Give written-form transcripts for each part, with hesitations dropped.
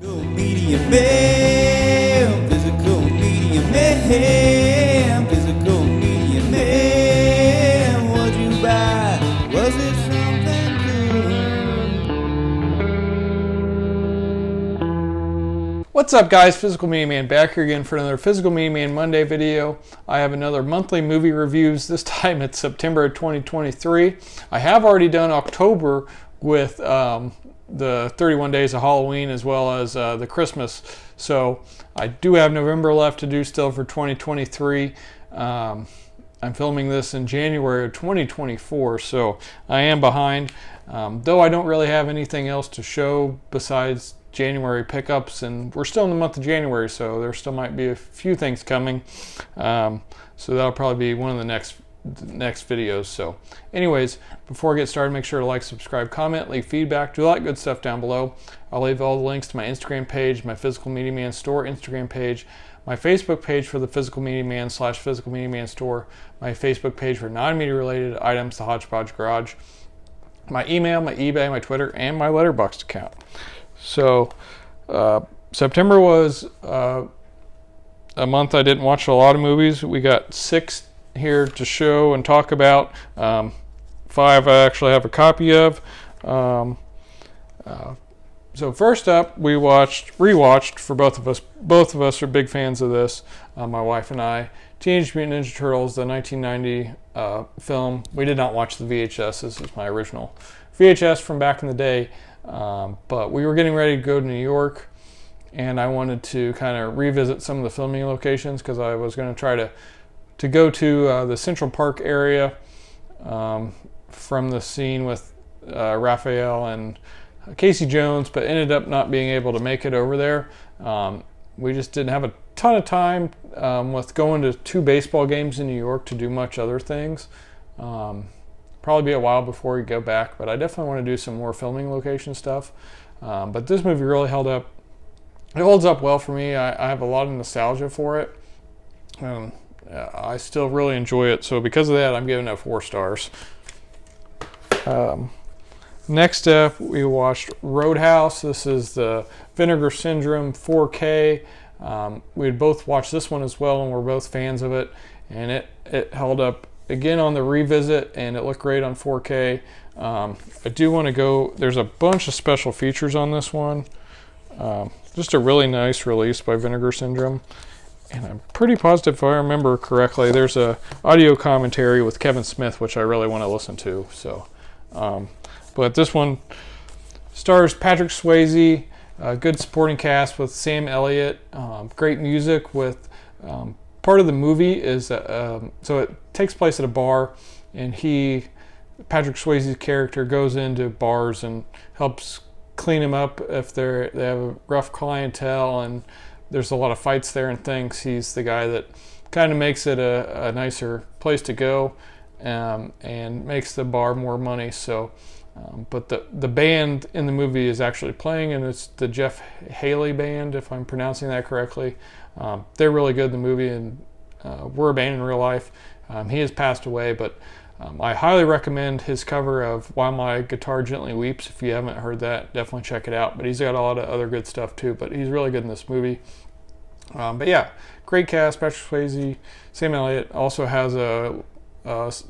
Medium man, physical medium man, physical medium man. What'd you buy? Was it something good? What's up, guys? Physical Media Man back here again for another Physical Media Man Monday video. I have another monthly movie reviews. This time it's September of 2023. I have already done October with the 31 Days of Halloween as well as the Christmas. So I do have November left to do still for 2023. I'm filming this in January of 2024, so I am behind. Though I don't really have anything else to show besides January pickups, and we're still in the month of January, so there still might be a few things coming. So that'll probably be one of the next videos. So anyways, before I get started, make sure to like, subscribe, comment, leave feedback, do all that good stuff down below. I'll leave all the links to my Instagram page, my Physical Media Man store Instagram page, my Facebook page for the Physical Media Man / Physical Media Man store, my Facebook page for non-media related items, the Hodgepodge Garage, my email, my eBay, my Twitter, and my Letterboxd account. So September was a month I didn't watch a lot of movies. We got 6 here to show and talk about. 5 I actually have a copy of. So first up, we rewatched for both of us. Both of us are big fans of this. My wife and I. Teenage Mutant Ninja Turtles, the 1990 film. We did not watch the VHS. This is my original VHS from back in the day. But we were getting ready to go to New York, and I wanted to kind of revisit some of the filming locations because I was going to try to go to the Central Park area from the scene with Raphael and Casey Jones, but ended up not being able to make it over there. We just didn't have a ton of time with going to 2 baseball games in New York to do much other things. Probably be a while before we go back, but I definitely want to do some more filming location stuff. But this movie really held up. It holds up well for me. I have a lot of nostalgia for it. I still really enjoy it, so because of that, I'm giving it 4 stars. Next up, we watched Roadhouse. This is the Vinegar Syndrome 4K. We had both watched this one as well, and we're both fans of it. And it held up again on the revisit, and it looked great on 4K. I do want to go. There's a bunch of special features on this one. Just a really nice release by Vinegar Syndrome. And I'm pretty positive, if I remember correctly, there's a audio commentary with Kevin Smith, which I really want to listen to. So, but this one stars Patrick Swayze, a good supporting cast with Sam Elliott, great music with, part of the movie is, so it takes place at a bar, and Patrick Swayze's character goes into bars and helps clean them up if they have a rough clientele, and there's a lot of fights there and things. He's the guy that kind of makes it a nicer place to go, and makes the bar more money. So, but the band in the movie is actually playing, and it's the Jeff Haley Band, if I'm pronouncing that correctly. They're really good in the movie, and were a band in real life. He has passed away, but I highly recommend his cover of While My Guitar Gently Weeps. If you haven't heard that, definitely check it out. But he's got a lot of other good stuff too, but he's really good in this movie. But yeah, great cast. Patrick Swayze, Sam Elliott also has a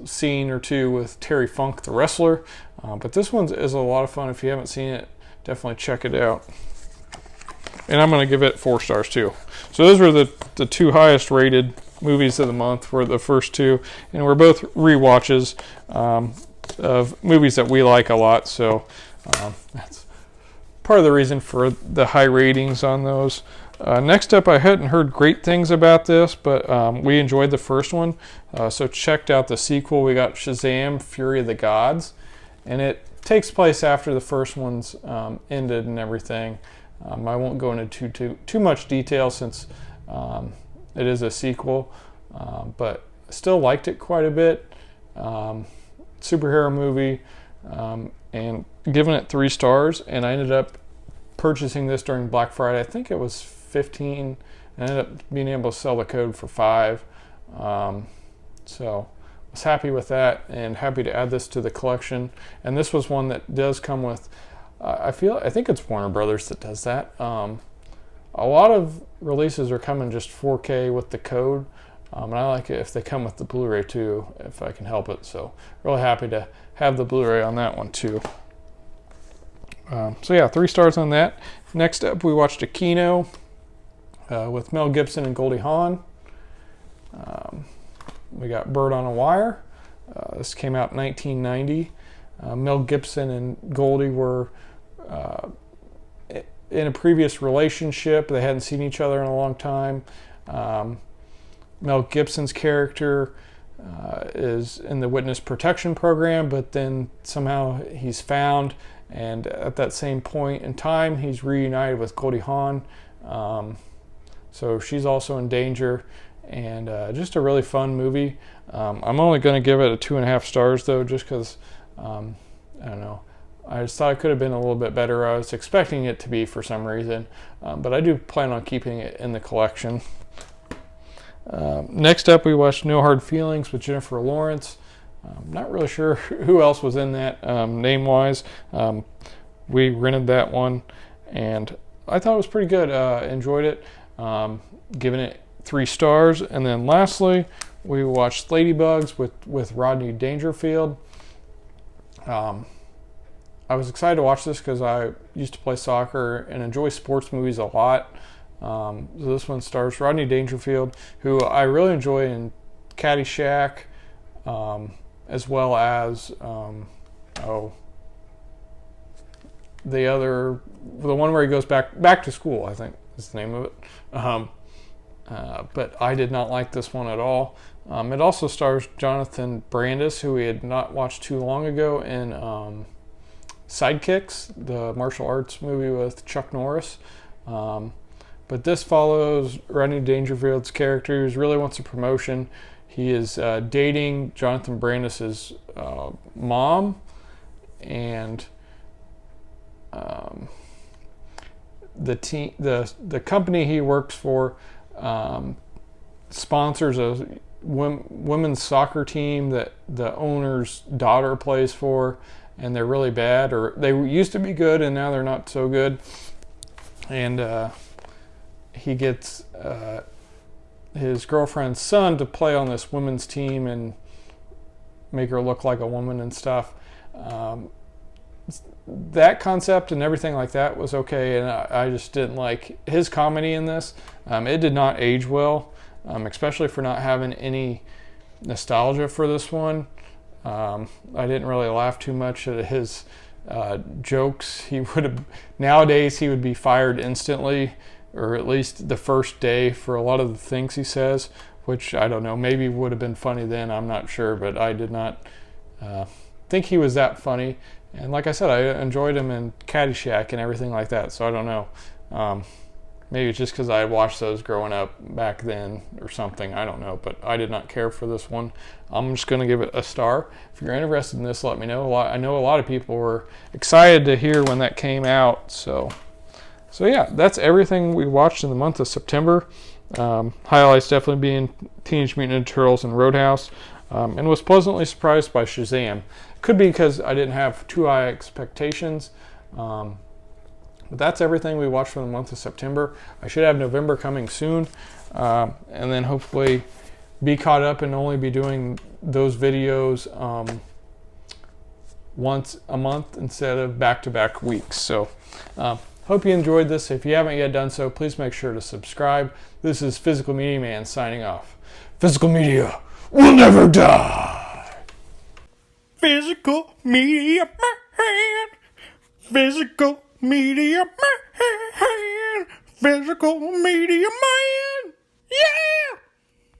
scene or 2 with Terry Funk, the wrestler. But this one is a lot of fun. If you haven't seen it, definitely check it out. And I'm going to give it 4 stars too. So those were the 2 highest rated movies of the month, were the first 2, and we're both rewatches of movies that we like a lot. So that's part of the reason for the high ratings on those. Next up, I hadn't heard great things about this, but we enjoyed the first one, so checked out the sequel. We got Shazam! Fury of the Gods, and it takes place after the first one's ended and everything. I won't go into too much detail since it is a sequel, but still liked it quite a bit. Superhero movie, and giving it 3 stars, and I ended up purchasing this during Black Friday. I think it was $15, and I ended up being able to sell the code for $5. So I was happy with that, and happy to add this to the collection. And this was one that does come with I think it's Warner Brothers that does that. A lot of releases are coming just 4K with the code, and I like it if they come with the Blu-ray too, if I can help it. So really happy to have the Blu-ray on that one too. So yeah, 3 stars on that. Next up, we watched Aquino with Mel Gibson and Goldie Hawn. We got Bird on a Wire. This came out in 1990. Mel Gibson and Goldie were in a previous relationship. They hadn't seen each other in a long time. Mel Gibson's character is in the witness protection program, but then somehow he's found, and at that same point in time, he's reunited with Goldie Hawn. So she's also in danger, and just a really fun movie. I'm only going to give it a 2.5 stars though, just because I don't know. I just thought it could have been a little bit better. I was expecting it to be for some reason, but I do plan on keeping it in the collection. Next up, we watched No Hard Feelings with Jennifer Lawrence. Not really sure who else was in that name-wise. We rented that one, and I thought it was pretty good. Enjoyed it. Giving it 3 stars. And then lastly, we watched Ladybugs with Rodney Dangerfield. I was excited to watch this because I used to play soccer and enjoy sports movies a lot. So this one stars Rodney Dangerfield, who I really enjoy in Caddyshack, as well as the one where he goes back to school, I think is the name of it. But I did not like this one at all. It also stars Jonathan Brandis, who we had not watched too long ago in Sidekicks, the martial arts movie with Chuck Norris. But this follows Rodney Dangerfield's character, who really wants a promotion. He is dating Jonathan Brandis's mom, and the company he works for sponsors a women's soccer team that the owner's daughter plays for, and they're really bad, or they used to be good and now they're not so good. And he gets his girlfriend's son to play on this women's team and make her look like a woman and stuff. That concept and everything like that was okay, and I just didn't like his comedy in this. It did not age well, especially for not having any nostalgia for this one. I didn't really laugh too much at his jokes. Nowadays he would be fired instantly, or at least the first day, for a lot of the things he says, which I don't know, maybe would have been funny then, I'm not sure, but I did not think he was that funny. And like I said, I enjoyed him in Caddyshack and everything like that, so I don't know. Maybe it's just because I watched those growing up back then or something, I don't know, but I did not care for this one. I'm just going to give it a star. If you're interested in this, let me know. I know a lot of people were excited to hear when that came out, so yeah, that's everything we watched in the month of September. Highlights definitely being Teenage Mutant Ninja Turtles and Roadhouse, and was pleasantly surprised by Shazam. Could be because I didn't have too high expectations. But that's everything we watched for the month of September. I should have November coming soon, and then hopefully be caught up and only be doing those videos once a month instead of back-to-back weeks. So hope you enjoyed this. If you haven't yet done so, please make sure to subscribe. This is Physical Media Man signing off. Physical Media will never die. Physical Media Man. Physical Media Man. Physical Media Man. Yeah!